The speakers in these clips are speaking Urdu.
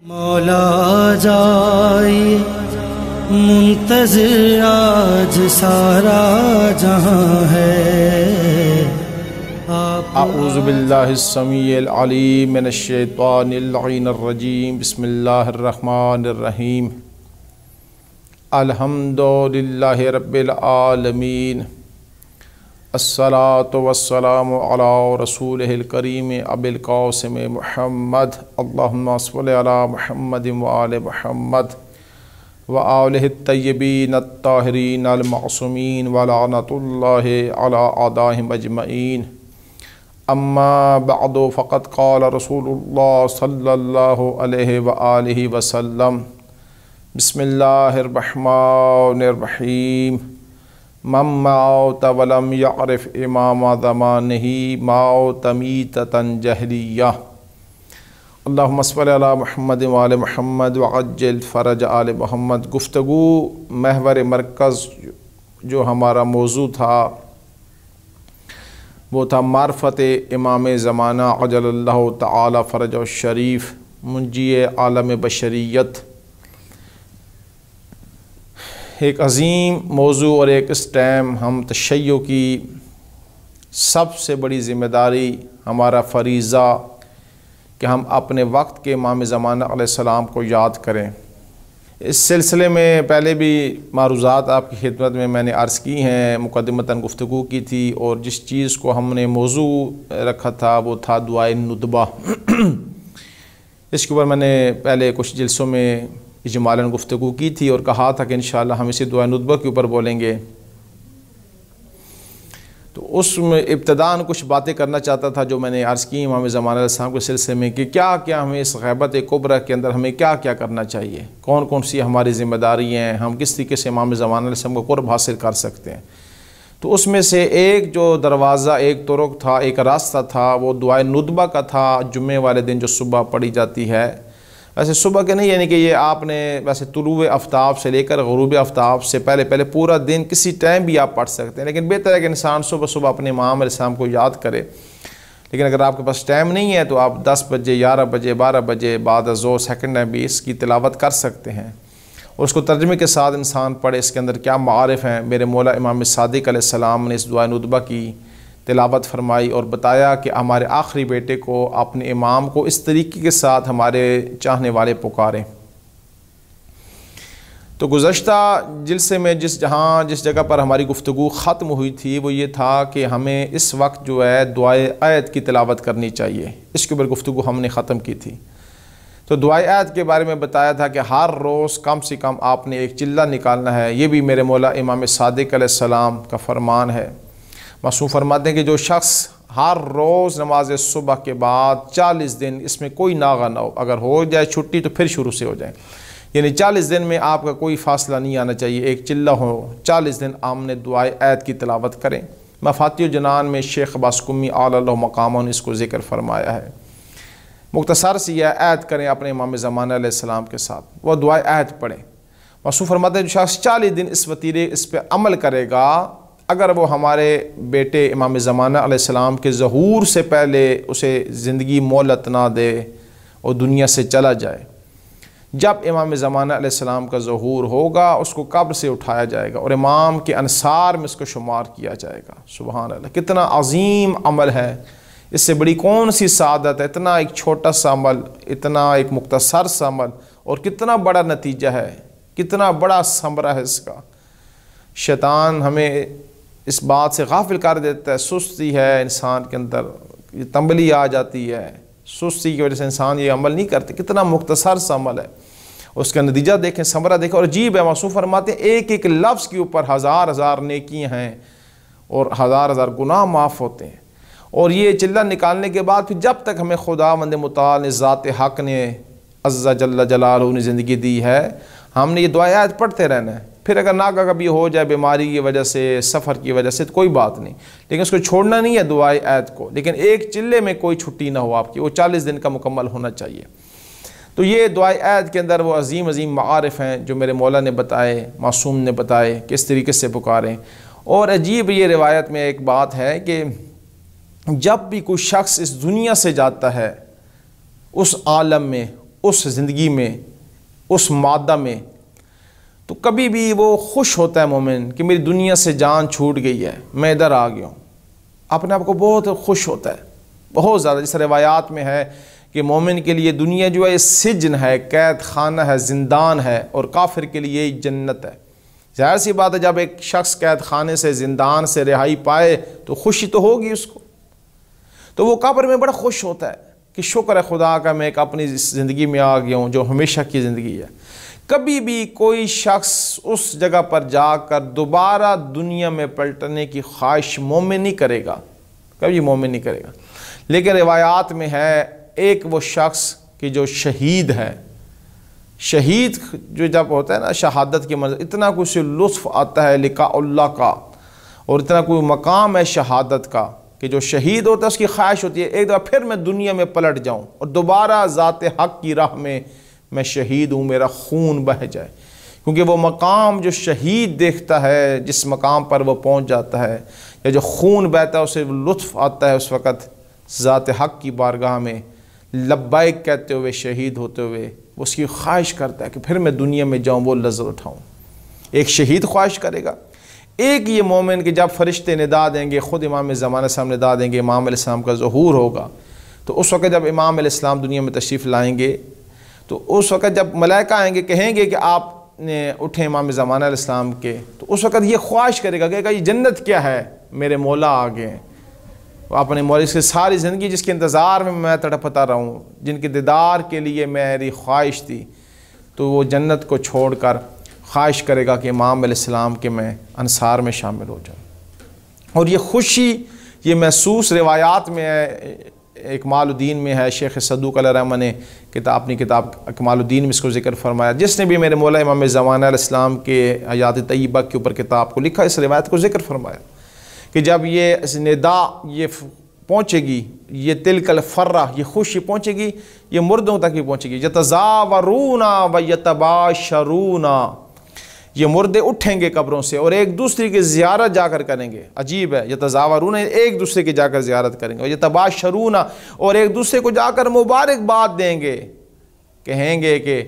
مولا جائے منتظر آج سارا جہاں ہے اعوذ باللہ السمیع العلیم من الشیطان اللعین الرجیم بسم اللہ الرحمن الرحیم الحمدللہ رب العالمین الصلاة والسلام علی رسولہ الکریم ابی القاسم محمد اللہم صل علی محمد وآل محمد وآلہ الطیبین الطاہرین المعصومین ولعنۃ اللہ علی اعدائہم اجمعین اما بعد فقد قال رسول اللہ صلی اللہ علیہ وآلہ وسلم بسم اللہ الرحمن الرحیم من موت ولم یعرف امام زمانہ موت میتۃ جہلیہ اللہم صل علی محمد وآل محمد وعجل فرج آل محمد۔ گفتگو محور مرکز جو ہمارا موضوع تھا وہ تھا معرفت امام زمانہ عجل اللہ تعالی فرجہ الشریف منجی عالم بشریت۔ ایک عظیم موضوع اور ایک اس ٹائم ہم تشیع کی سب سے بڑی ذمہ داری، ہمارا فریضہ کہ ہم اپنے وقت کے امام زمانہ علیہ السلام کو یاد کریں۔ اس سلسلے میں پہلے بھی معروضات آپ کی خدمت میں نے عرض کی ہیں، مقدمتاً گفتگو کی تھی، اور جس چیز کو ہم نے موضوع رکھا تھا وہ تھا دعائے ندبہ۔ اس کے اوپر میں نے پہلے کچھ جلسوں میں اجمالاً گفتگو کی تھی اور کہا تھا کہ انشاءاللہ ہم اسی دعائے ندبہ کے اوپر بولیں گے۔ تو اس میں ابتداءً کچھ باتیں کرنا چاہتا تھا جو میں نے عرض کی امام زمانہ علیہ السلام کے سلسلے میں کہ کیا کیا ہمیں اس غیبت کبریٰ کے اندر ہمیں کیا کیا کرنا چاہیے، کون کون سی ہماری ذمہ داری ہیں، ہم کس طریقے سے امام زمانہ علیہ السلام کو قرب حاصل کر سکتے ہیں۔ تو اس میں سے ایک جو دروازہ، ایک طرق تھا، ایک راستہ تھا، وہ دعائے ندبہ کا تھا، جمعے والے دن جو صبح پڑھی جاتی ہے۔ ویسے صبح کے نہیں، یعنی کہ یہ آپ نے ویسے طلوع آفتاب سے لے کر غروب آفتاب سے پہلے پورا دن کسی ٹائم بھی آپ پڑھ سکتے ہیں، لیکن بہتر ہے کہ انسان صبح اپنے امام علیہ السلام کو یاد کرے۔ لیکن اگر آپ کے پاس ٹائم نہیں ہے تو آپ 10 بجے، 11 بجے، 12 بجے بعد ظہر سیکنڈ میں بھی اس کی تلاوت کر سکتے ہیں، اور اس کو ترجمے کے ساتھ انسان پڑھے، اس کے اندر کیا معارف ہیں۔ میرے مولا امام صادق علیہ السلام نے اس دعائے ندبہ کی تلاوت فرمائی اور بتایا کہ ہمارے آخری بیٹے کو، اپنے امام کو اس طریقے کے ساتھ ہمارے چاہنے والے پکاریں۔ تو گزشتہ جلسے میں جس جگہ پر ہماری گفتگو ختم ہوئی تھی وہ یہ تھا کہ ہمیں اس وقت جو ہے دعائے آیت کی تلاوت کرنی چاہیے، اس کے اوپر گفتگو ہم نے ختم کی تھی۔ تو دعائے آیت کے بارے میں بتایا تھا کہ ہر روز کم سے کم آپ نے ایک چلہ نکالنا ہے، یہ بھی میرے مولا امام صادق علیہ السلام کا فرمان ہے۔ معصوم فرماتے ہیں کہ جو شخص ہر روز نماز صبح کے بعد 40 دن اس میں کوئی ناغہ نہ ہو، اگر ہو جائے چھٹی تو پھر شروع سے ہو جائے، یعنی 40 دن میں آپ کا کوئی فاصلہ نہیں آنا چاہیے، ایک چلہ ہو، 40 دن ہم نے دعائے آیت کی تلاوت کریں۔ مفاتیح الجنان میں شیخ عباس قمی اعلی اللہ مقامہ نے اس کو ذکر فرمایا ہے۔ مختصر سی یہ آیت کریں اپنے امام زمانہ علیہ السلام کے ساتھ، وہ دعائے آیت پڑھیں۔ معصوم فرماتے ہیں جو شخص 40 دن اس وتیرے اس پہ عمل کرے گا، اگر وہ ہمارے بیٹے امام زمانہ علیہ السلام کے ظہور سے پہلے اسے زندگی مہلت نہ دے اور دنیا سے چلا جائے، جب امام زمانہ علیہ السلام کا ظہور ہوگا اس کو قبر سے اٹھایا جائے گا اور امام کے انصار میں اس کو شمار کیا جائے گا۔ سبحان اللہ، کتنا عظیم عمل ہے، اس سے بڑی کون سی سعادت ہے، اتنا ایک چھوٹا سا عمل، اتنا ایک مختصر سا عمل، اور کتنا بڑا نتیجہ ہے، کتنا بڑا ثمرہ ہے اس کا۔ شیطان ہمیں اس بات سے غافل کر دیتا ہے، سستی ہے انسان کے اندر، یہ تنبلی آ جاتی ہے، سستی کی وجہ سے انسان یہ عمل نہیں کرتے۔ کتنا مختصر سا عمل ہے، اس کا نتیجہ دیکھیں، ثمرہ دیکھیں، اور عجیب ہے۔ معصوم فرماتے ہیں ایک ایک لفظ کے اوپر ہزار نیکیاں ہیں اور ہزار گناہ معاف ہوتے ہیں۔ اور یہ چلہ نکالنے کے بعد پھر جب تک ہمیں خداوند متعال نے، ذات حق نے، عز جل جلالہ نے زندگی دی ہے، ہم نے یہ دعائے آیت پڑھتے رہنا ہے۔ پھر اگر ناگہاں کبھی ہو جائے بیماری کی وجہ سے، سفر کی وجہ سے، تو کوئی بات نہیں، لیکن اس کو چھوڑنا نہیں ہے دعائے آیت کو، لیکن ایک چلے میں کوئی چھٹی نہ ہو آپ کی، وہ 40 دن کا مکمل ہونا چاہیے۔ تو یہ دعائے آیت کے اندر وہ عظیم معارف ہیں جو میرے مولا نے بتائے، معصوم نے بتائے کس طریقے سے پکاریں۔ اور عجیب یہ روایت میں ایک بات ہے کہ جب بھی کوئی شخص اس دنیا سے جاتا ہے، اس عالم میں اس زندگی میں، اس مادہ میں، تو کبھی بھی وہ خوش ہوتا ہے مومن کہ میری دنیا سے جان چھوٹ گئی ہے، میں ادھر آ گیا ہوں، اپنے آپ کو بہت خوش ہوتا ہے، بہت زیادہ. جس روایات میں ہے کہ مومن کے لیے دنیا جو ہے سجن ہے، قید خانہ ہے، زندان ہے، اور کافر کے لیے جنت ہے. ظاہر سی بات ہے جب ایک شخص قید خانے سے، زندان سے رہائی پائے تو خوشی تو ہوگی اس کو. تو وہ قبر میں بڑا خوش ہوتا ہے کہ شکر ہے خدا کا میں ایک اپنی زندگی میں آ گیا ہوں جو ہمیشہ کی زندگی ہے. کبھی بھی کوئی شخص اس جگہ پر جا کر دوبارہ دنیا میں پلٹنے کی خواہش مومن نہیں کرے گا، کبھی مومن نہیں کرے گا. لیکن روایات میں ہے ایک وہ شخص کہ جو شہید ہے، شہید جو جب ہوتا ہے نا شہادت کے منظر، اتنا کوئی لطف آتا ہے لقاء اللہ کا، اور اتنا کوئی مقام ہے شہادت کا کہ جو شہید ہوتا ہے اس کی خواہش ہوتی ہے ایک دفعہ پھر میں دنیا میں پلٹ جاؤں اور دوبارہ ذات حق کی راہ میں شہید ہوں، میرا خون بہہ جائے. کیونکہ وہ مقام جو شہید دیکھتا ہے، جس مقام پر وہ پہنچ جاتا ہے، یا جو خون بہتا ہے اسے لطف آتا ہے اس وقت ذات حق کی بارگاہ میں لبیک کہتے ہوئے، شہید ہوتے ہوئے وہ اس کی خواہش کرتا ہے کہ پھر میں دنیا میں جاؤں، وہ لذت اٹھاؤں. ایک شہید خواہش کرے گا. ایک یہ مومن کہ جب فرشتے ندا دیں گے، خود امام زمانہ صاحب ندا دیں گے، امام علیہ السلام کا ظہور ہوگا، تو اس وقت جب امام علیہ السلام دنیا میں تشریف لائیں گے تو اس وقت جب ملائکہ آئیں گے کہیں گے کہ آپ نے اٹھیں امام زمانہ علیہ السلام کے، تو اس وقت یہ خواہش کرے گا کہ یہ جنت کیا ہے، میرے مولا آ گئے ہیں. اپنے مولا سے ساری زندگی جس کے انتظار میں تڑپتا رہا ہوں، جن کے دیدار کے لیے میری خواہش تھی، تو وہ جنت کو چھوڑ کر خواہش کرے گا کہ امام علیہ السلام کے میں انصار میں شامل ہو جاؤں. اور یہ خوشی یہ محسوس روایات میں ہے. اکمال الدین میں ہے، شیخ صدوق علیہ رحمہ نے اپنی کتاب اکمال الدین میں اس کو ذکر فرمایا. جس نے بھی میرے مولا امام زمانہ علیہ السلام کے حیات طیبہ کے اوپر کتاب کو لکھا، اس روایت کو ذکر فرمایا کہ جب یہ ندا یہ پہنچے گی، یہ تلک الفرہ، یہ خوشی پہنچے گی، یہ مردوں تک ہی پہنچے گی. یتزاورون و یتباشرون، یہ مردے اٹھیں گے قبروں سے اور ایک دوسرے کی زیارت جا کر کریں گے. عجیب ہے، یتزاورون ایک دوسرے کی جا کر زیارت کریں گے، اور یتباشرون اور ایک دوسرے کو جا کر مبارکباد دیں گے، کہیں گے کہ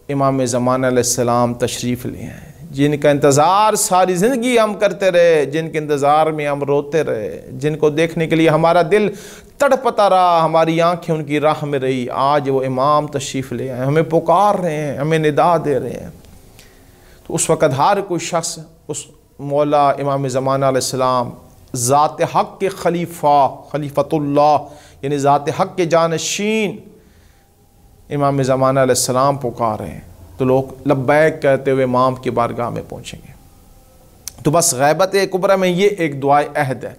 امام زمانہ علیہ السلام تشریف لے ہیں، جن کا انتظار ساری زندگی ہم کرتے رہے، جن کے انتظار میں ہم روتے رہے، جن کو دیکھنے کے لیے ہمارا دل تڑپتا رہا، ہماری آنکھیں ان کی راہ میں رہی، آج وہ امام تشریف لے آئے، ہمیں پکار رہے ہیں، ہمیں ندا دے رہے ہیں. تو اس وقت ہر کوئی شخص اس مولا امام زمانہ علیہ السلام، ذات حق کے خلیفۃ اللہ، یعنی ذات حق کے جانشین امام زمانہ علیہ السلام پکار رہے ہیں، تو لوگ لبیک کہتے ہوئے امام کی بارگاہ میں پہنچیں گے. تو بس غیبت کبریٰ میں یہ ایک دعائے عہد ہے.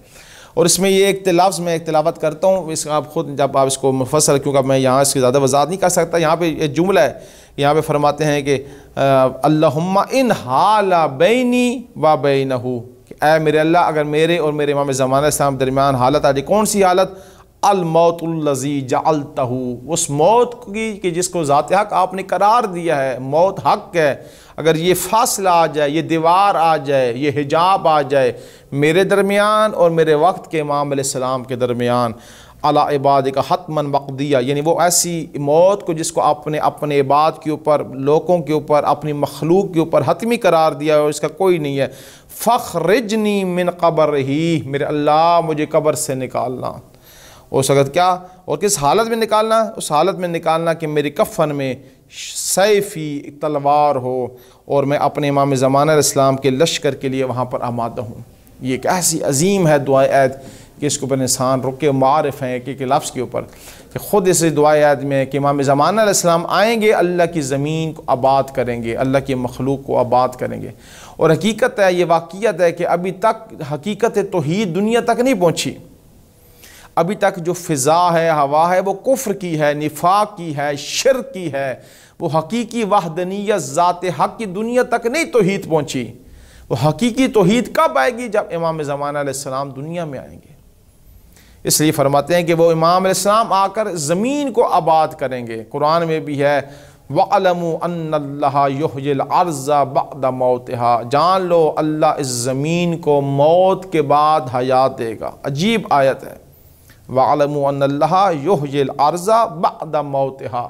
اور اس میں یہ ایک لفظ میں ایک تلاوت کرتا ہوں، اس آپ خود جب آپ اس کو مفصل، کیونکہ میں یہاں اس کی زیادہ وضاحت نہیں کر سکتا. یہاں پہ ایک جملہ ہے، یہاں پہ فرماتے ہیں کہ اللہم ان حال بینی و بینہ، کہ اے میرے اللہ اگر میرے اور میرے امام زمانہ السلام درمیان حالت آ جائے. کون سی حالت؟ الموت الذی جعلتہ، اس موت کی کہ جس کو ذات حق آپ نے قرار دیا ہے، موت حق ہے. اگر یہ فاصلہ آ جائے، یہ دیوار آ جائے، یہ حجاب آ جائے میرے درمیان اور میرے وقت کے امام علیہ السلام کے درمیان، علی عبادک حتما مقضیہ، یعنی وہ ایسی موت کو جس کو آپ نے اپنے عباد کے اوپر، لوگوں کے اوپر، اپنی مخلوق کے اوپر حتمی قرار دیا ہے اور اس کا کوئی نہیں ہے. فخرجنی من قبرہ، میرے اللہ مجھے قبر سے نکالنا. اس وقت کیا اور کس حالت میں نکالنا؟ اس حالت میں نکالنا کہ میری کفن میں سیفی تلوار ہو اور میں اپنے امام زمانہ علیہ السلام کے لشکر کے لیے وہاں پر آمادہ ہوں. یہ ایک ایسی عظیم ہے دعائے عہد کہ اس کے اوپر انسان رکے معارف ہیں ایک ایک لفظ کے اوپر، کہ خود اس دعائے عہد میں کہ امام زمانہ علیہ السلام آئیں گے، اللہ کی زمین کو آباد کریں گے، اللہ کی مخلوق کو آباد کریں گے. اور حقیقت ہے، یہ واقعیت ہے کہ ابھی تک حقیقت توحید دنیا تک نہیں پہنچی. ابھی تک جو فضا ہے، ہوا ہے، وہ کفر کی ہے، نفاق کی ہے، شرک کی ہے. وہ حقیقی وحدانیت ذات حق کی دنیا تک نہیں توحید پہنچی. وہ حقیقی توحید کب آئے گی؟ جب امام زمانہ علیہ السلام دنیا میں آئیں گے. اس لیے فرماتے ہیں کہ وہ امام علیہ السلام آ کر زمین کو آباد کریں گے. قرآن میں بھی ہے وَعْلَمُوا أَنَّ اللَّهَ يُحْيِي الْأَرْضَ بَعْدَ مَوْتِهَا، جان لو اللہ اس زمین کو موت کے بعد حیات دے گا. عجیب آیت ہے، وَعْلَمُوا أَنَّ اللَّهَ يُحْيِي الْأَرْضَ بَعْدَ مَوْتِهَا.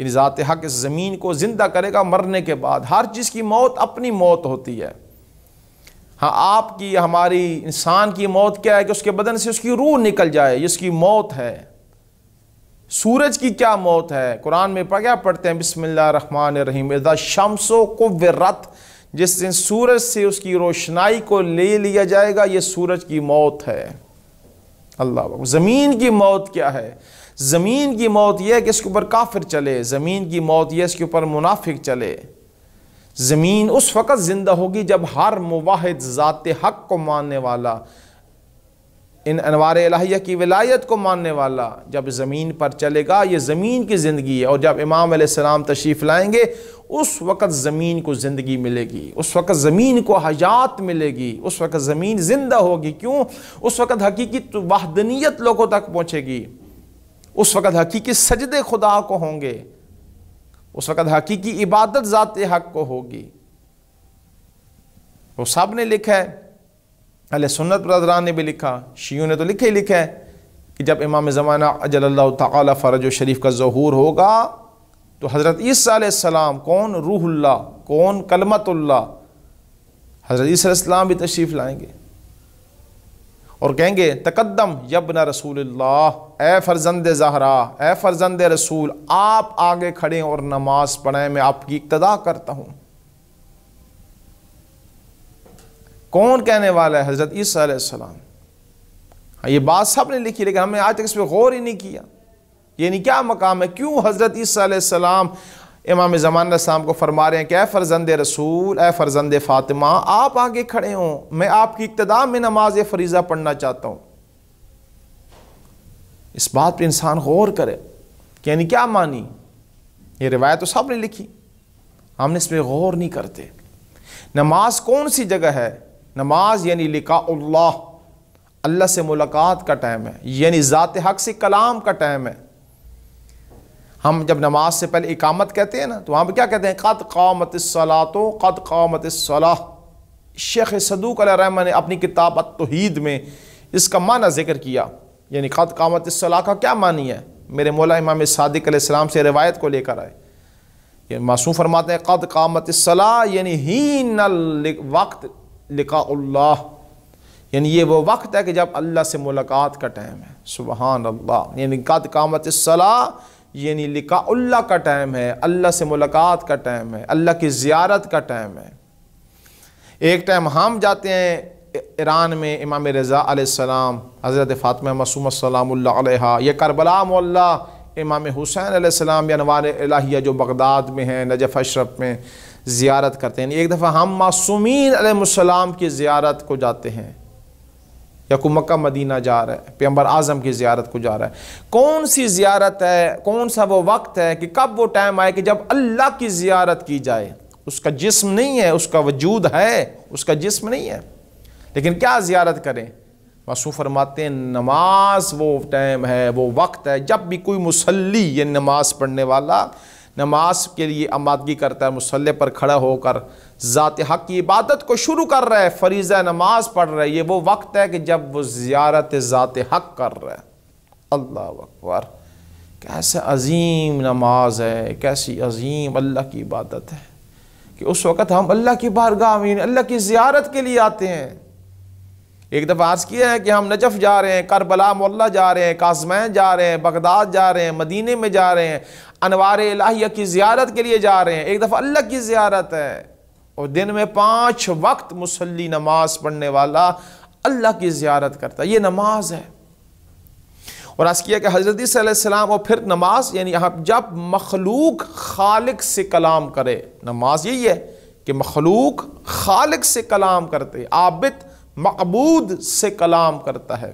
یعنی ذات حق اس زمین کو زندہ کرے گا مرنے کے بعد. ہر چیز کی موت اپنی موت ہوتی ہے. ہاں آپ کی ہماری انسان کی موت کیا ہے کہ اس کے بدن سے اس کی روح نکل جائے، یہ اس کی موت ہے. سورج کی کیا موت ہے؟ قرآن میں کیا پڑھتے ہیں؟ بسم اللہ الرحمن الرحیم. اذا الشمس کورت، جس دن سورج سے اس کی روشنائی کو لے لیا جائے گا، یہ سورج کی موت ہے. اللہ. زمین کی موت کیا ہے؟ زمین کی موت یہ ہے کہ اس کے اوپر کافر چلے. زمین کی موت یہ ہے اس کے اوپر منافق چلے. زمین اس وقت زندہ ہوگی جب ہر موحد ذات حق کو ماننے والا، ان انوار الہیہ کی ولایت کو ماننے والا جب زمین پر چلے گا، یہ زمین کی زندگی ہے. اور جب امام علیہ السلام تشریف لائیں گے اس وقت زمین کو زندگی ملے گی، اس وقت زمین کو حیات ملے گی، اس وقت زمین زندہ ہوگی. کیوں؟ اس وقت حقیقی وحدانیت لوگوں تک پہنچے گی، اس وقت حقیقی سجدے خدا کو ہوں گے، اس وقت حقیقی عبادت ذات حق کو ہوگی. وہ سب نے لکھا ہے، اہل سنت برادران نے بھی لکھا، شیعوں نے تو لکھا ہی لکھا ہے کہ جب امام زمانہ عجل اللہ تعالی فرج و شریف کا ظہور ہوگا تو حضرت عیسیٰ علیہ السلام، کون؟ روح اللہ، کون؟ کلمت اللہ، حضرت عیسیٰ علیہ السلام بھی تشریف لائیں گے اور کہیں گے تقدم یبن رسول اللہ، اے فرزند زہرا، اے فرزند رسول، آپ آگے کھڑے اور نماز پڑھیں، میں آپ کی اقتدا کرتا ہوں. کون کہنے والا ہے؟ حضرت عیسیٰ علیہ السلام. یہ بات سب نے لکھی لیکن ہم نے آج تک اس پہ غور ہی نہیں کیا. یعنی کیا مقام ہے؟ کیوں حضرت عیسیٰ علیہ السلام امام زمان علیہ السلام کو فرما رہے ہیں کہ اے فرزند رسول، اے فرزند فاطمہ، آپ آگے کھڑے ہوں، میں آپ کی اقتدا میں نماز فریضہ پڑھنا چاہتا ہوں. اس بات پہ انسان غور کرے کہ یعنی کیا مانی. یہ روایت تو سب نے لکھی، ہم نے اس پہ غور نہیں کرتے. نماز کون سی جگہ ہے؟ نماز یعنی لقاء اللہ، اللہ سے ملاقات کا ٹائم ہے، یعنی ذات حق سے کلام کا ٹائم ہے. ہم جب نماز سے پہلے اقامت کہتے ہیں نا تو وہاں پہ کیا کہتے ہیں؟ قد قامت الصلاۃ، قد قامت الصلاۃ. شیخ صدوق علیہ الرحمہ نے اپنی کتاب التوحید میں اس کا معنی ذکر کیا. یعنی قد قامت الصلاۃ کا کیا معنی ہے؟ میرے مولا امام صادق علیہ السلام سے روایت کو لے کر آئے. یہ معصوم فرماتے ہیں قد قامت الصلاۃ یعنی ہین الوقت لقاء اللہ، یعنی یہ وہ وقت ہے کہ جب اللہ سے ملاقات کا ٹائم ہے. سبحان اللہ. یعنی قد قامت الصلاۃ یعنی لقاء اللہ کا ٹائم ہے، اللہ سے ملاقات کا ٹائم ہے، اللہ کی زیارت کا ٹائم ہے. ایک ٹائم ہم جاتے ہیں ایران میں امام رضا علیہ السلام، حضرت فاطمہ معصومہ سلام اللہ علیہا، یہ کربلا مولا امام حسین علیہ السلام یا انوار الہیہ جو بغداد میں ہیں، نجف اشرف میں زیارت کرتے ہیں. ایک دفعہ ہم معصومین علیہ السلام کی زیارت کو جاتے ہیں، یا کوئی مکہ مدینہ جا رہا ہے، پیغمبر اعظم کی زیارت کو جا رہا ہے. کون سی زیارت ہے؟ کون سا وہ وقت ہے کہ کب وہ ٹائم آئے کہ جب اللہ کی زیارت کی جائے؟ اس کا جسم نہیں ہے، اس کا وجود ہے، اس کا جسم نہیں ہے، لیکن کیا زیارت کریں؟ معصوم فرماتے ہیں نماز وہ ٹائم ہے، وہ وقت ہے جب بھی کوئی مصلی، یہ نماز پڑھنے والا نماز کے لیے آمادگی کرتا ہے، مصلی پر کھڑا ہو کر ذات حق کی عبادت کو شروع کر رہا ہے، فریضہ نماز پڑھ رہا ہے، یہ وہ وقت ہے کہ جب وہ زیارت ذات حق کر رہا ہے. اللہ اکبر. کیسے عظیم نماز ہے، کیسی عظیم اللہ کی عبادت ہے کہ اس وقت ہم اللہ کی بارگاہ میں اللہ کی زیارت کے لیے آتے ہیں. ایک دفعہ عرض کیا ہے کہ ہم نجف جا رہے ہیں، کربلا مولا جا رہے ہیں، کاظمین جا رہے ہیں، بغداد جا رہے ہیں، مدینے میں جا رہے ہیں، انوار الہیہ کی زیارت کے لیے جا رہے ہیں. ایک دفعہ اللہ کی زیارت ہے اور دن میں 5 وقت مصلی نماز پڑھنے والا اللہ کی زیارت کرتا ہے، یہ نماز ہے. اور عرض کیا کہ حضرت عیسیٰ علیہ السلام اور پھر نماز یعنی جب مخلوق خالق سے کلام کرے، نماز یہی ہے کہ مخلوق خالق سے کلام کرتے، عابد معبود سے کلام کرتا ہے.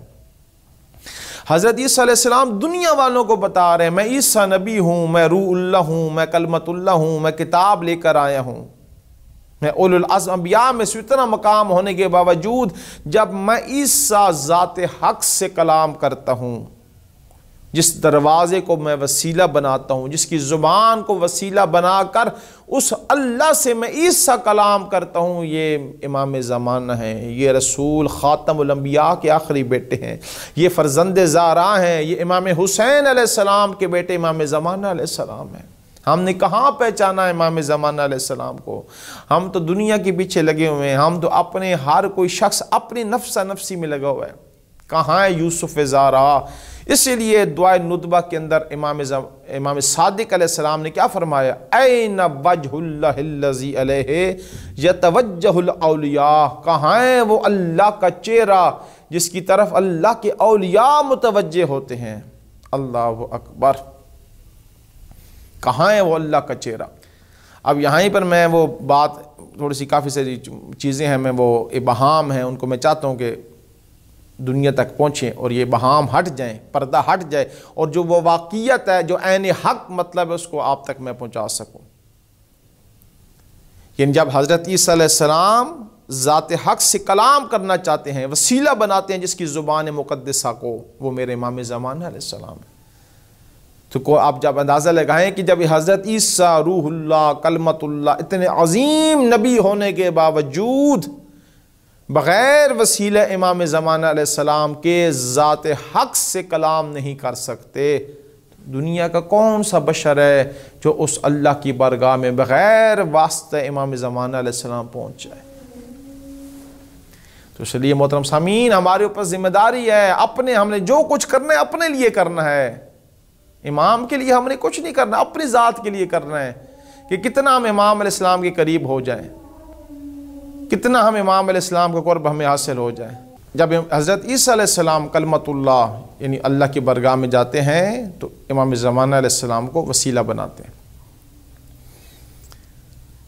حضرت عیسیٰ علیہ السلام دنیا والوں کو بتا رہے ہیں میں عیسیٰ نبی ہوں، میں روح اللہ ہوں، میں کلمت اللہ ہوں، میں کتاب لے کر آیا ہوں، میں اولو العزم انبیاء میں سے اتنا مقام ہونے کے باوجود جب میں عیسیٰ ذات حق سے کلام کرتا ہوں، جس دروازے کو میں وسیلہ بناتا ہوں، جس کی زبان کو وسیلہ بنا کر اس اللہ سے میں عیسیٰ کلام کرتا ہوں، یہ امام زمانہ ہیں، یہ رسول خاتم الانبیاء کے آخری بیٹے ہیں، یہ فرزند زہرا ہیں، یہ امام حسین علیہ السلام کے بیٹے امام زمانہ علیہ السلام ہیں. ہم نے کہاں پہچانا امام زمانہ علیہ السلام کو؟ ہم تو دنیا کے پیچھے لگے ہوئے ہیں، ہم تو اپنے ہر کوئی شخص اپنی نفسہ نفسی میں لگا ہوا ہے۔ کہاں ہے یوسف زارا؟ اسی لیے دعائے ندبہ کے اندر امام صادق علیہ السلام نے کیا فرمایا؟ این وجہ اللہ الذی علیہ یتوجہ الاولیاء، کہاں ہے وہ اللہ کا چہرہ جس کی طرف اللہ کے اولیاء متوجہ ہوتے ہیں؟ اللہ اکبر، کہاں ہے وہ اللہ کا چہرہ؟ اب یہاں پر میں وہ بات تھوڑی سی کافی ساری چیزیں ہیں، میں وہ ابہام ہیں، ان کو میں چاہتا ہوں کہ دنیا تک پہنچیں اور یہ ابہام ہٹ جائیں، پردہ ہٹ جائے، اور جو وہ واقعیت ہے، جو عین حق مطلب ہے، اس کو آپ تک میں پہنچا سکوں۔ یعنی جب حضرت عیسیٰ علیہ السلام ذات حق سے کلام کرنا چاہتے ہیں، وسیلہ بناتے ہیں جس کی زبان مقدسہ کو، وہ میرے امام زمانہ علیہ السلام ہے۔ تو آپ جب اندازہ لگائیں کہ جب حضرت عیسیٰ روح اللہ کلمت اللہ اتنے عظیم نبی ہونے کے باوجود بغیر وسیلہ امام زمانہ علیہ السلام کے ذات حق سے کلام نہیں کر سکتے، دنیا کا کون سا بشر ہے جو اس اللہ کی بارگاہ میں بغیر واسطہ امام زمانہ علیہ السلام پہنچ جائے؟ تو اس لیے محترم سامعین، ہمارے اوپر ذمہ داری ہے، ہم نے جو کچھ کرنا ہے اپنے لیے کرنا ہے، امام کے لیے ہم نے کچھ نہیں کرنا، اپنی ذات کے لیے کرنا ہے کہ کتنا ہم امام علیہ السلام کے قریب ہو جائیں، کتنا ہم امام علیہ السلام کا قرب ہمیں حاصل ہو جائے۔ جب حضرت عیسیٰ علیہ السلام کلمت اللہ یعنی اللہ کی بارگاہ میں جاتے ہیں تو امام زمانہ علیہ السلام کو وسیلہ بناتے ہیں۔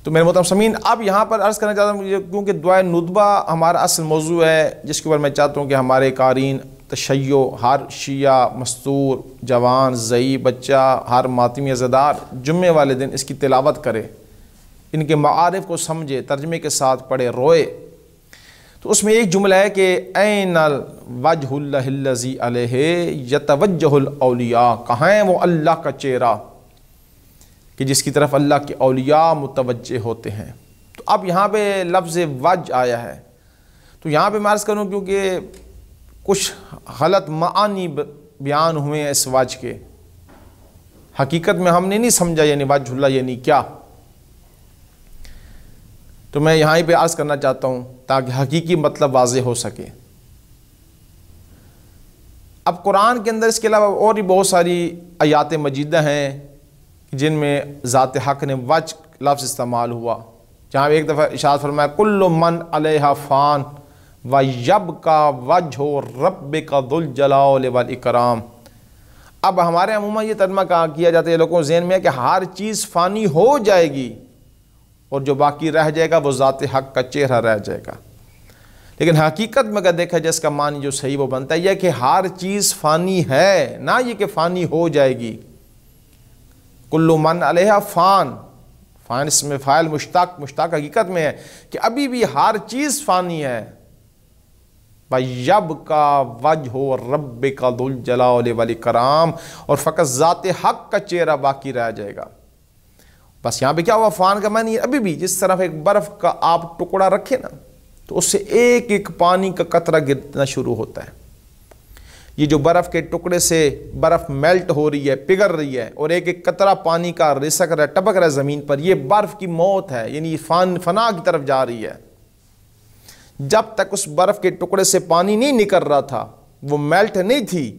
تو میرے محترم سامعین، اب یہاں پر عرض کرنا چاہتا ہوں کیونکہ دعائے ندبہ ہمارا اصل موضوع ہے، جس کے اوپر میں چاہتا ہوں کہ ہمارے قارئین تشیع، ہر شیعہ مستور جوان زئی بچہ، ہر ماتمی عزادار جمعے والے دن اس کی تلاوت کرے، ان کے معارف کو سمجھے، ترجمے کے ساتھ پڑھے، روئے۔ تو اس میں ایک جملہ ہے کہ این وجہ اللہ الذی علیہ یتوجہ الاولیاء، کہاں ہے وہ اللہ کا چہرہ کہ جس کی طرف اللہ کے اولیاء متوجہ ہوتے ہیں۔ تو اب یہاں پہ لفظ وجہ آیا ہے، تو یہاں پہ میں عرض کروں کیونکہ کچھ غلط معانی بیان ہوئے ہیں اس وجہ کے، حقیقت میں ہم نے نہیں سمجھا یعنی وجہ اللہ یعنی کیا، تو میں یہاں پہ عرض کرنا چاہتا ہوں تاکہ حقیقی مطلب واضح ہو سکے۔ اب قرآن کے اندر اس کے علاوہ اور بھی بہت ساری آیات مجیدہ ہیں جن میں ذات حق نے وجہ لفظ استعمال ہوا، جہاں ایک دفعہ ارشاد فرمایا کل من علیہا فان وَيَبْقَى وَجْهُ رَبِّكَ ذُو الْجَلَالِ وَالْإِكْرَامِ۔ اب ہمارے عموماً یہ ترجمہ کیا جاتا ہے لوگوں ذہن میں کہ ہر چیز فانی ہو جائے گی اور جو باقی رہ جائے گا وہ ذات حق کا چہرہ رہ جائے گا، لیکن حقیقت میں اگر دیکھا جائے اس کا معنی جو صحیح وہ بنتا ہے یہ کہ ہر چیز فانی ہے، نہ یہ کہ فانی ہو جائے گی۔ کل من علیہا فان، فان اس میں فاعل مشتق حقیقت میں ہے کہ ابھی بھی ہر چیز فانی ہے۔ وَيَبْقَى وَجْهُ رَبِّكَ ذُو الْجَلَالِ وَالْإِكْرَامِ، اور فقط ذات حق کا چہرہ باقی رہ جائے گا۔ بس یہاں پہ کیا ہوا؟ فان کا معنی ابھی بھی جس طرح ایک برف کا آپ ٹکڑا رکھے نا تو اس سے ایک ایک پانی کا قطرہ گرنا شروع ہوتا ہے، یہ جو برف کے ٹکڑے سے برف میلٹ ہو رہی ہے، پگھل رہی ہے، اور ایک ایک قطرہ پانی کا رسک رہا ہے، ٹپک رہا ہے زمین پر، یہ برف کی موت ہے، یعنی فنا کی طرف جا رہی ہے۔ جب تک اس برف کے ٹکڑے سے پانی نہیں نکل رہا تھا، وہ میلٹ نہیں تھی،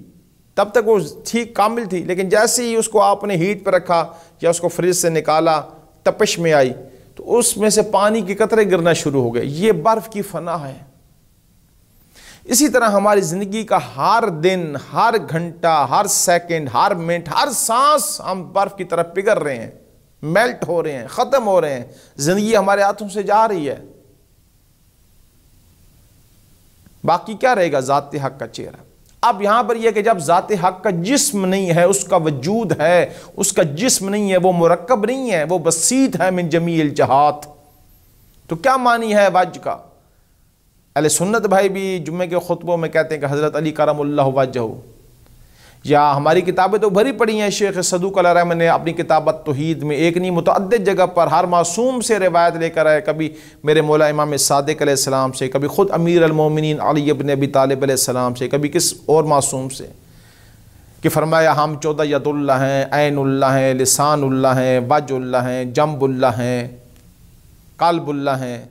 تب تک وہ ٹھیک کامل تھی، لیکن جیسے ہی اس کو آپ نے ہیٹ پہ رکھا یا اس کو فریج سے نکالا، تپش میں آئی تو اس میں سے پانی کے قطرے گرنا شروع ہو گئے، یہ برف کی فنا ہے۔ اسی طرح ہماری زندگی کا ہر دن، ہر گھنٹہ، ہر سیکنڈ، ہر منٹ، ہر سانس ہم برف کی طرف پگھل رہے ہیں، میلٹ ہو رہے ہیں، ختم ہو رہے ہیں، زندگی ہمارے ہاتھوں سے جا رہی ہے۔ باقی کیا رہے گا؟ ذات حق کا چہرہ۔ اب یہاں پر یہ کہ جب ذات حق کا جسم نہیں ہے، اس کا وجود ہے، اس کا جسم نہیں ہے، وہ مرکب نہیں ہے، وہ بسیط ہے من جمیع الجہات، تو کیا معنی ہے وجہ کا؟ اہل سنت بھائی بھی جمعے کے خطبوں میں کہتے ہیں کہ حضرت علی کرم اللہ وجہہ، یا ہماری کتابیں تو بھری پڑی ہیں، شیخ صدوق علیہ الرحمہ نے اپنی کتاب التوحید میں ایک نہیں متعدد جگہ پر ہر معصوم سے روایت لے کر آئے، کبھی میرے مولا امام صادق علیہ السلام سے، کبھی خود امیر المومنین علی ابن ابی طالب علیہ السلام سے، کبھی کس اور معصوم سے۔ کہ فرمایا ہم 14 ید اللہ ہیں، عین اللہ ہیں، لسان اللہ ہیں، وجہ اللہ ہیں، جنب اللہ ہیں، قلب اللہ ہیں۔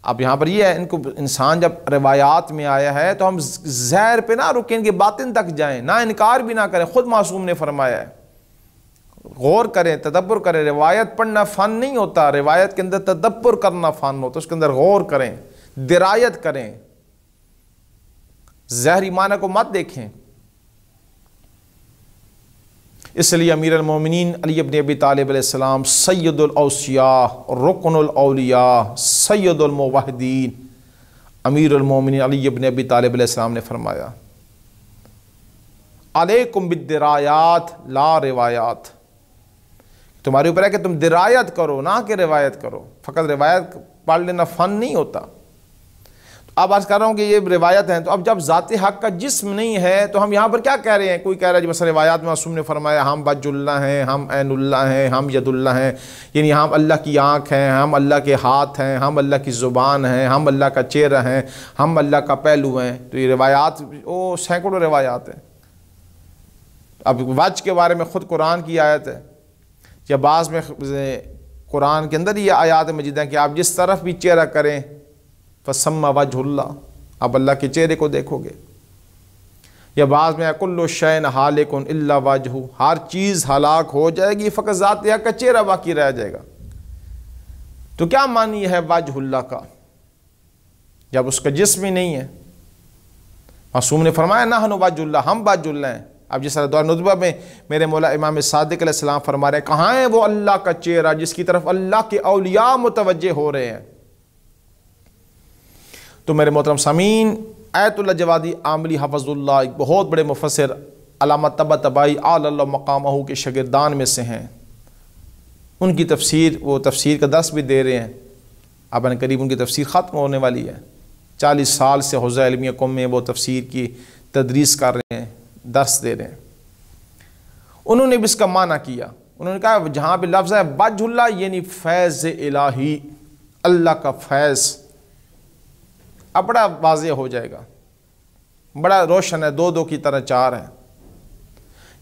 اب یہاں پر یہ ہے، ان کو انسان جب روایات میں آیا ہے تو ہم ظاہر پہ نہ رکیں، ان کے باطن تک جائیں، نہ انکار بھی نہ کریں۔ خود معصوم نے فرمایا ہے غور کریں، تدبر کریں۔ روایت پڑھنا فن نہیں ہوتا، روایت کے اندر تدبر کرنا فن ہوتا، اس کے اندر غور کریں، درایت کریں، ظاہری معنی کو مت دیکھیں۔ اس لیے امیر المومنین علی ابن ابی طالب علیہ السلام سید الاوصیاء، رکن الاولیاء، سید الموحدین، امیر المومنین علی ابن ابی طالب علیہ السلام نے فرمایا علیکم بالدرایات لا روایات، تمہارے اوپر ہے کہ تم درایت کرو نہ کہ روایت کرو۔ فقط روایت پڑھ لینا فن نہیں ہوتا۔ اب عرض کر رہا ہوں کہ یہ روایت ہیں، تو اب جب ذات حق کا جسم نہیں ہے تو ہم یہاں پر کیا کہہ رہے ہیں؟ کوئی کہہ رہا ہے مثلا روایات میں معصوم نے فرمایا ہم وجہ اللہ ہیں، ہم عین اللہ ہیں، ہم ید اللہ ہیں، یعنی ہم اللہ کی آنکھ ہیں، ہم اللہ کے ہاتھ ہیں، ہم اللہ کی زبان ہیں، ہم اللہ کا چہرہ ہیں، ہم اللہ کا پہلو ہیں۔ تو یہ روایات سینکڑوں روایات ہیں۔ اب وجہ کے بارے میں خود قرآن کی آیت ہے، یا بعض میں قرآن کے اندر یہ آیات مجیدہ ہیں کہ آپ جس طرف بھی چہرہ کریں فَسَمَّ وَجْهُ اللَّهِ، آپ اللہ کے چہرے کو دیکھو گے۔ یا بعض میں كُلُّ شَيْءٍ هَالِكٌ إِلَّا وَجْهُ، ہر چیز ہلاک ہو جائے گی فقط ذات حق کا چہرہ باقی رہ جائے گا۔ تو کیا معنی ہے وجہ اللہ کا جب اس کا جسم ہی نہیں ہے؟ معصوم نے فرمایا نحن وجہ اللہ، ہم وجہ اللہ ہیں۔ اب جس طرح دعا ندبہ میں میرے مولا امام صادق علیہ السلام فرما رہے ہیں کہاں ہے وہ اللہ کا چہرہ جس کی طرف اللہ کے اولیاء متوجہ ہو رہے ہیں؟ تو میرے محترم سامعین، آیت اللہ جوادی عاملی حفظ اللہ ایک بہت بڑے مفسر علامہ طباطبائی اعلی اللہ مقامہ کے شاگردان میں سے ہیں۔ ان کی تفسیر، وہ تفسیر کا درس بھی دے رہے ہیں، اب ان قریب ان کی تفسیر ختم ہونے والی ہے۔ 40 سال سے حوزہ علمیہ قوم میں وہ تفسیر کی تدریس کر رہے ہیں، درس دے رہے ہیں۔ انہوں نے بھی اس کا معنی کیا، انہوں نے کہا جہاں پہ لفظ ہے وجہ اللہ یعنی فیض الہی، اللہ کا فیض، اب بڑا واضح ہو جائے گا، بڑا روشن ہے، دو کی طرح 4 ہیں۔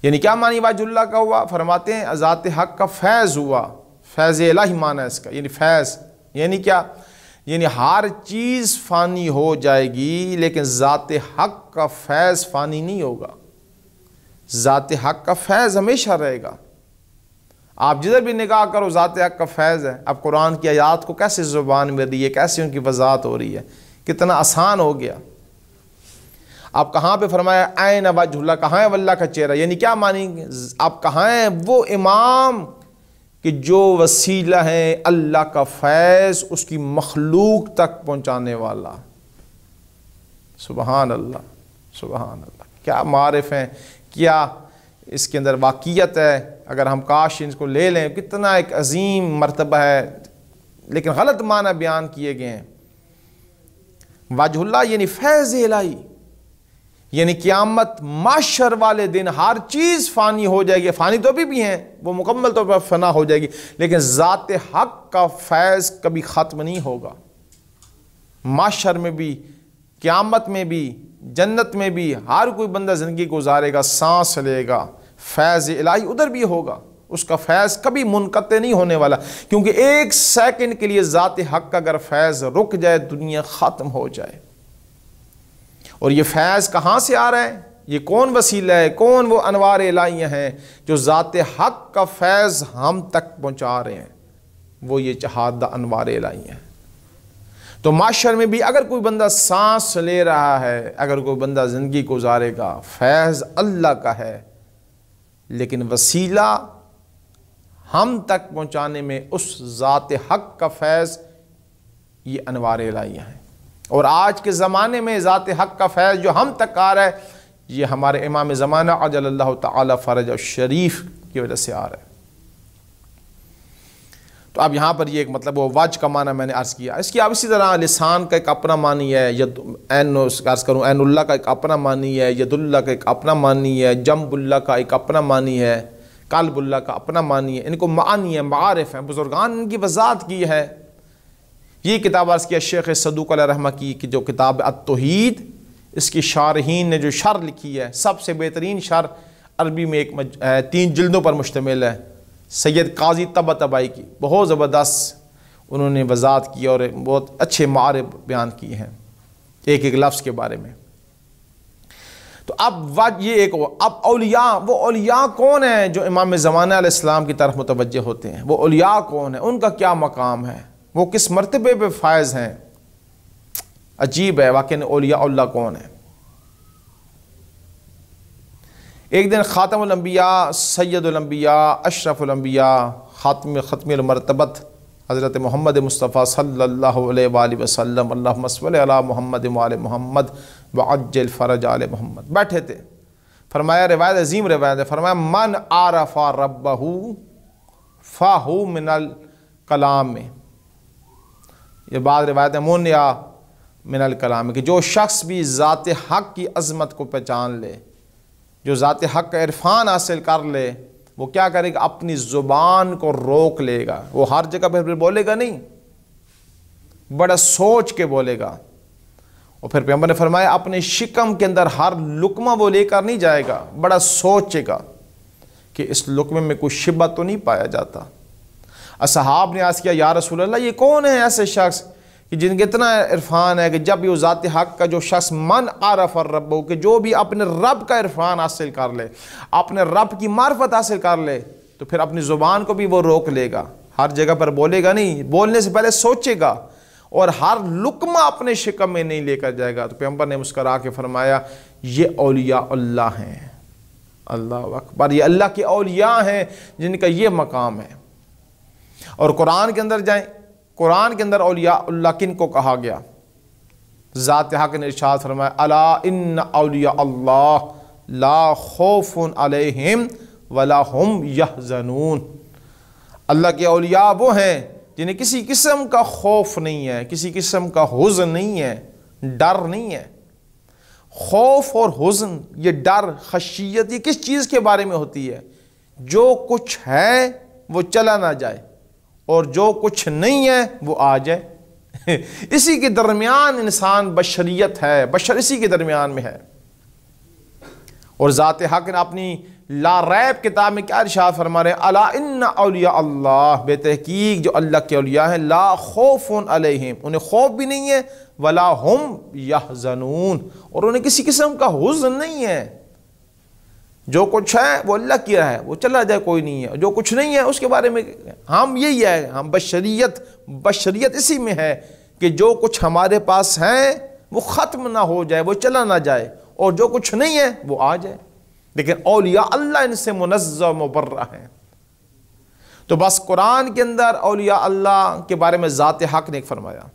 یعنی کیا معنی وجہ اللہ کا ہوا؟ فرماتے ہیں ذات حق کا فیض ہوا، فیض الہی معنی ہے اس کا، یعنی فیض یعنی کیا؟ یعنی ہر چیز فانی ہو جائے گی لیکن ذات حق کا فیض فانی نہیں ہوگا، ذات حق کا فیض ہمیشہ رہے گا۔ آپ جدھر بھی نگاہ کرو ذات حق کا فیض ہے۔ اب قرآن کی آیات کو کیسے زبان میں رہی ہے، کیسے ان کی وضاحت ہو رہی ہے، کتنا آسان ہو گیا۔ آپ کہاں پہ فرمایا عین وجہ اللہ، کہاں ہے اللہ کا چہرہ؟ یعنی کیا معنی؟ آپ کہاں ہیں وہ امام کہ جو وسیلہ ہے اللہ کا فیض اس کی مخلوق تک پہنچانے والا۔ سبحان اللہ، سبحان اللہ، کیا معارف ہیں، کیا اس کے اندر واقعیت ہے۔ اگر ہم کاش اس کو لے لیں، کتنا ایک عظیم مرتبہ ہے، لیکن غلط معنی بیان کیے گئے ہیں۔ وجہ اللہ یعنی فیض الہی، یعنی قیامت معاشر والے دن ہر چیز فانی ہو جائے گی، فانی تو ابھی بھی ہیں، وہ مکمل طور پر فنا ہو جائے گی، لیکن ذات حق کا فیض کبھی ختم نہیں ہوگا۔ معاشر میں بھی، قیامت میں بھی، جنت میں بھی ہر کوئی بندہ زندگی گزارے گا، سانس لے گا، فیض الہی ادھر بھی ہوگا، اس کا فیض کبھی منقطع نہیں ہونے والا، کیونکہ 1 سیکنڈ کے لیے ذات حق کا اگر فیض رک جائے دنیا ختم ہو جائے۔ اور یہ فیض کہاں سے آ رہا ہے؟ یہ کون وسیلہ ہے، کون وہ انوار الہیہ ہیں جو ذات حق کا فیض ہم تک پہنچا رہے ہیں؟ وہ یہ چہادہ انوار الہیہ ہیں۔ تو معاشر میں بھی اگر کوئی بندہ سانس لے رہا ہے، اگر کوئی بندہ زندگی گزارے گا، فیض اللہ کا ہے، لیکن وسیلہ ہم تک پہنچانے میں اس ذات حق کا فیض یہ انوار الہیہ ہیں۔ اور آج کے زمانے میں ذات حق کا فیض جو ہم تک آ رہا ہے یہ ہمارے امام زمانہ عجل اللہ تعالی فرج الشریف کی وجہ سے آ رہا ہے۔ تو اب یہاں پر یہ ایک مطلب وہ وجہ کا معنی میں نے عرض کیا۔ اس کی اب اسی طرح لسان کا ایک اپنا معنی ہے، عرض کروں عین اللہ کا ایک اپنا معنی ہے، ید اللہ کا ایک اپنا معنی ہے، جنب اللہ کا ایک اپنا معنی ہے، قلب اللہ کا اپنا معنی ہے۔ ان کو معانی ہے، معارف ہیں، بزرگان ان کی وضاحت کی ہے۔ یہ کتاب عرض کیا شیخ صدوق علیہ رحمہ کی جو کتاب التوحید، اس کی شارحین نے جو شرح لکھی ہے، سب سے بہترین شرح عربی میں 3 جلدوں پر مشتمل ہے، سید قاضی طباطبائی کی، بہت زبردست انہوں نے وضاحت کی اور بہت اچھے معارف بیان کیے ہیں ایک ایک لفظ کے بارے میں۔ تو اب یہ ایک اب اولیاء، وہ اولیاء کون ہیں جو امام زمانہ علیہ السلام کی طرف متوجہ ہوتے ہیں؟ وہ اولیاء کون ہیں؟ ان کا کیا مقام ہے؟ وہ کس مرتبے پہ فائز ہیں؟ عجیب ہے واقعی اولیاء اللہ کون ہے۔ ایک دن خاتم الانبیاء، سید الانبیاء، اشرف الانبیاء، ختم المرتبت حضرت محمد مصطفیٰ صلی اللہ علیہ وآلہ وسلم، اللہم صلی علی محمد وآل محمد وعجل فرج آل محمد، بیٹھے تھے۔ فرمایا، روایت عظیم روایت ہے، فرمایا من عرف ربہ فاہو من الکلام، میں یہ بعض روایت ہے منع من الکلام، کہ جو شخص بھی ذات حق کی عظمت کو پہچان لے، جو ذات حق کا عرفان حاصل کر لے، وہ کیا کرے گا؟ اپنی زبان کو روک لے گا۔ وہ ہر جگہ پہ بولے گا نہیں، بڑا سوچ کے بولے گا۔ اور پھر پیغمبر نے فرمایا اپنے شکم کے اندر ہر لقمہ وہ لے کر نہیں جائے گا، بڑا سوچے گا کہ اس لقمے میں کوئی شبہ تو نہیں پایا جاتا۔ اصحاب نے عرض کیا یا رسول اللہ، یہ کون ہے ایسے شخص کہ جن کے اتنا عرفان ہے کہ جب بھی وہ ذات حق کا جو شخص من عرف الرب، کہ جو بھی اپنے رب کا عرفان حاصل کر لے، اپنے رب کی معرفت حاصل کر لے، تو پھر اپنی زبان کو بھی وہ روک لے گا، ہر جگہ پر بولے گا نہیں، بولنے سے پہلے سوچے گا، اور ہر لقمہ اپنے شکم میں نہیں لے کر جائے گا۔ تو پیغمبر نے مسکرا کے فرمایا یہ اولیاء اللہ ہیں۔ اللہ اکبر، یہ اللہ کے اولیاء ہیں جن کا یہ مقام ہے۔ اور قرآن کے اندر جائیں، قرآن کے اندر اولیاء اللہ کن کو کہا گیا؟ ذات حق نے ارشاد فرمایا الا ان اولیاء اللہ لا خوف علیہم ولا هم یحزنون، اللہ کے اولیاء وہ ہیں جنہیں کسی قسم کا خوف نہیں ہے، کسی قسم کا حزن نہیں ہے، ڈر نہیں ہے۔ خوف اور حزن، یہ ڈر، خشیت، یہ کس چیز کے بارے میں ہوتی ہے؟ جو کچھ ہے وہ چلا نہ جائے، اور جو کچھ نہیں ہے وہ آ جائے۔ اسی کے درمیان انسان بشریت ہے، بشر اسی کے درمیان میں ہے۔ اور ذات حق نے اپنی لا ریب کتاب میں کیا ارشاد فرما رہے ہیں؟ الا ان اولیاء اللہ، بے تحقیق جو اللہ کے اولیاء ہیں، لا خوف علیہم، انہیں خوف بھی نہیں ہے، ولا هم یحزنون، اور انہیں کسی قسم کا حزن نہیں ہے۔ جو کچھ ہے وہ اللہ کی ہے، وہ چلا جائے کوئی نہیں ہے، جو کچھ نہیں ہے اس کے بارے میں ہم یہی ہے، ہم بشریت اسی میں ہے کہ جو کچھ ہمارے پاس ہے وہ ختم نہ ہو جائے، وہ چلا نہ جائے، اور جو کچھ نہیں ہے وہ آ جائے۔ لیکن اولیاء اللہ ان سے منزہ و مبرہ ہیں۔ تو بس قرآن کے اندر اولیاء اللہ کے بارے میں ذات حق نے فرمایا،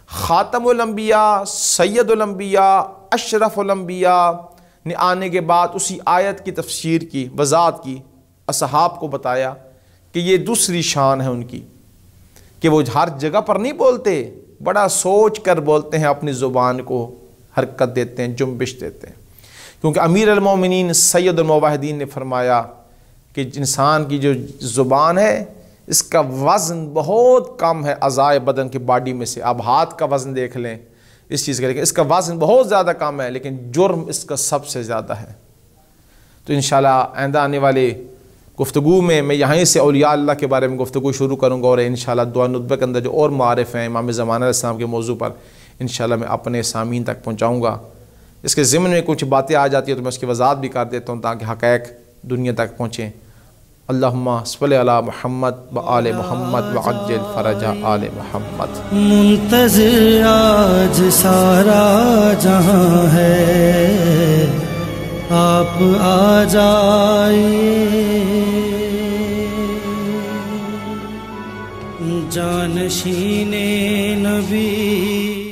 خاتم الانبیاء، سید الانبیاء، اشرف الانبیاء نے آنے کے بعد اسی آیت کی تفسیر کی، وضاحت کی، اصحاب کو بتایا کہ یہ دوسری شان ہے ان کی، کہ وہ ہر جگہ پر نہیں بولتے، بڑا سوچ کر بولتے ہیں، اپنی زبان کو حرکت دیتے ہیں، جنبش دیتے ہیں۔ کیونکہ امیر المومنین سید الموحدین نے فرمایا کہ انسان کی جو زبان ہے اس کا وزن بہت کم ہے اعضائے بدن کی باڈی میں سے۔ آپ ہاتھ کا وزن دیکھ لیں اس چیز کا، لیکن اس کا وزن بہت زیادہ کم ہے، لیکن جرم اس کا سب سے زیادہ ہے۔ تو انشاءاللہ آئندہ آنے والے گفتگو میں میں یہیں سے اولیاء اللہ کے بارے میں گفتگو شروع کروں گا، اور انشاءاللہ دعا ندبہ کے اندر جو اور معارف ہیں امام زمانہ علیہ السلام کے موضوع پر انشاءاللہ میں اپنے سامعین تک پہنچاؤں گا۔ اس کے ضمن میں کچھ باتیں آ جاتی ہیں تو میں اس کی وضاحت بھی کر دیتا ہوں تاکہ حقائق دنیا تک پہنچیں۔ اللہم صلی علی محمد وآل محمد وعجل فرج آل محمد۔ منتظر آج سارا جہاں ہے، آپ آ جائیے، جانشین نبی